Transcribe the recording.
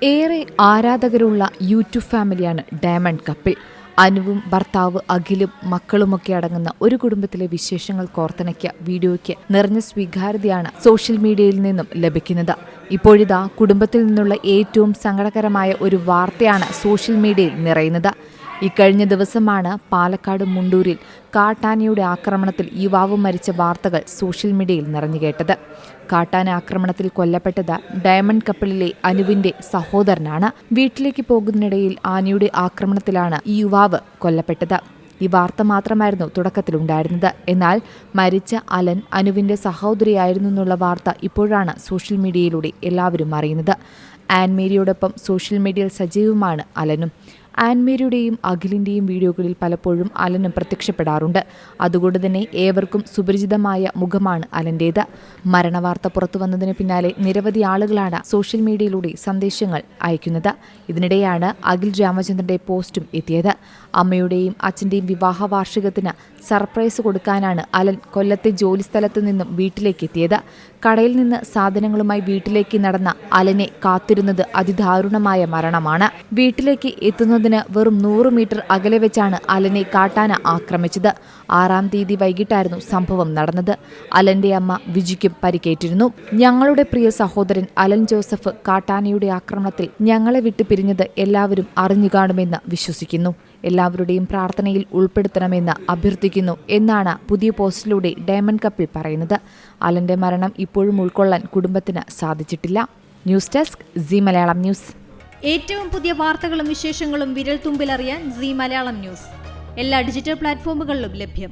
ഏറെ ആരാധകരുള്ള യൂട്യൂബ് ഫാമിലിയാണ് ഡയമണ്ട് കപ്പിൾ. അനുവും ഭർത്താവ് അഖിലും മക്കളുമൊക്കെ അടങ്ങുന്ന ഒരു കുടുംബത്തിലെ വിശേഷങ്ങൾ കോർത്തിണക്കിയ വീഡിയോയ്ക്ക് നിറഞ്ഞ സ്വീകാര്യതയാണ് സോഷ്യൽ മീഡിയയിൽ നിന്നും ലഭിക്കുന്നത്. ഇപ്പോഴിതാ കുടുംബത്തിൽ നിന്നുള്ള ഏറ്റവും സങ്കടകരമായ ഒരു വാർത്തയാണ് സോഷ്യൽ മീഡിയയിൽ നിറയുന്നത്. ഇക്കഴിഞ്ഞ ദിവസമാണ് പാലക്കാട് മുണ്ടൂരിൽ കാട്ടാനയുടെ ആക്രമണത്തിൽ യുവാവ് മരിച്ച വാർത്തകൾ സോഷ്യൽ മീഡിയയിൽ നിറഞ്ഞുകേട്ടത്. കാട്ടാന ആക്രമണത്തിൽ കൊല്ലപ്പെട്ടത് ഡയമണ്ട് കപ്പിളിലെ അനുവിന്റെ സഹോദരനാണ്. വീട്ടിലേക്ക് പോകുന്നതിനിടയിൽ ആനയുടെ ആക്രമണത്തിലാണ് ഈ യുവാവ് കൊല്ലപ്പെട്ടത്. ഈ വാർത്ത മാത്രമായിരുന്നു തുടക്കത്തിലുണ്ടായിരുന്നത്. എന്നാൽ മരിച്ച അലൻ അനുവിന്റെ സഹോദരിയായിരുന്നു എന്നുള്ള വാർത്ത ഇപ്പോഴാണ് സോഷ്യൽ മീഡിയയിലൂടെ എല്ലാവരും അറിയുന്നത്. ആൻമേരിയോടൊപ്പം സോഷ്യൽ മീഡിയയിൽ സജീവമാണ് അലനും. ആൻമേരിയുടെയും അഖിലിന്റെയും വീഡിയോകളിൽ പലപ്പോഴും അലനും പ്രത്യക്ഷപ്പെടാറുണ്ട്. അതുകൊണ്ട് തന്നെ ഏവർക്കും സുപരിചിതമായ മുഖമാണ് അലന്റേത്. മരണവാർത്ത പുറത്തുവന്നതിന് പിന്നാലെ നിരവധി ആളുകളാണ് സോഷ്യൽ മീഡിയയിലൂടെ സന്ദേശങ്ങൾ അയക്കുന്നത്. ഇതിനിടെയാണ് അഖിൽ രാമചന്ദ്രന്റെ പോസ്റ്റും എത്തിയത്. അമ്മയുടെയും അച്ഛന്റെയും വിവാഹ വാർഷികത്തിന് സർപ്രൈസ് കൊടുക്കാനാണ് അലൻ കൊല്ലത്തെ ജോലിസ്ഥലത്തു നിന്നും വീട്ടിലേക്ക് എത്തിയത്. കടയിൽ നിന്ന് സാധനങ്ങളുമായി വീട്ടിലേക്ക് നടന്ന അലനെ കാത്തിരുന്നത് അതിദാരുണമായ മരണമാണ്. വീട്ടിലേക്ക് എത്തുന്നതിന് വെറും 100 മീറ്റർ അകലെ വെച്ചാണ് അലനെ കാട്ടാന ആക്രമിച്ചത്. 6-ാം തീയതി വൈകിട്ടായിരുന്നു സംഭവം നടന്നത്. അലന്റെ അമ്മ വിജിക്കും പരിക്കേറ്റിരുന്നു. ഞങ്ങളുടെ പ്രിയ സഹോദരൻ അലൻ ജോസഫ് കാട്ടാനയുടെ ആക്രമണത്തിൽ ഞങ്ങളെ വിട്ടു പിരിഞ്ഞത് എല്ലാവരും അറിഞ്ഞു കാണുമെന്ന് വിശ്വസിക്കുന്നു. എല്ലാവരുടെയും പ്രാർത്ഥനയിൽ ഉൾപ്പെടുത്തണമെന്ന് അഭ്യർത്ഥിക്കുന്നു എന്നാണ് പുതിയ പോസ്റ്റിലൂടെ ഡയമണ്ട് കപ്പിൾ പറയുന്നത്. അലന്റെ മരണം ഇപ്പോഴും ഉൾക്കൊള്ളാൻ കുടുംബത്തിന് സാധിച്ചിട്ടില്ല. News desk C Malayalam news. ഏറ്റവും പുതിയ വാർത്തകളും വിശേഷങ്ങളും വിരൽ തുമ്പിലറിയാൻ സി മലയാളം ന്യൂസ് എല്ലാ ഡിജിറ്റൽ പ്ലാറ്റ്ഫോമുകളിലും ലഭ്യം.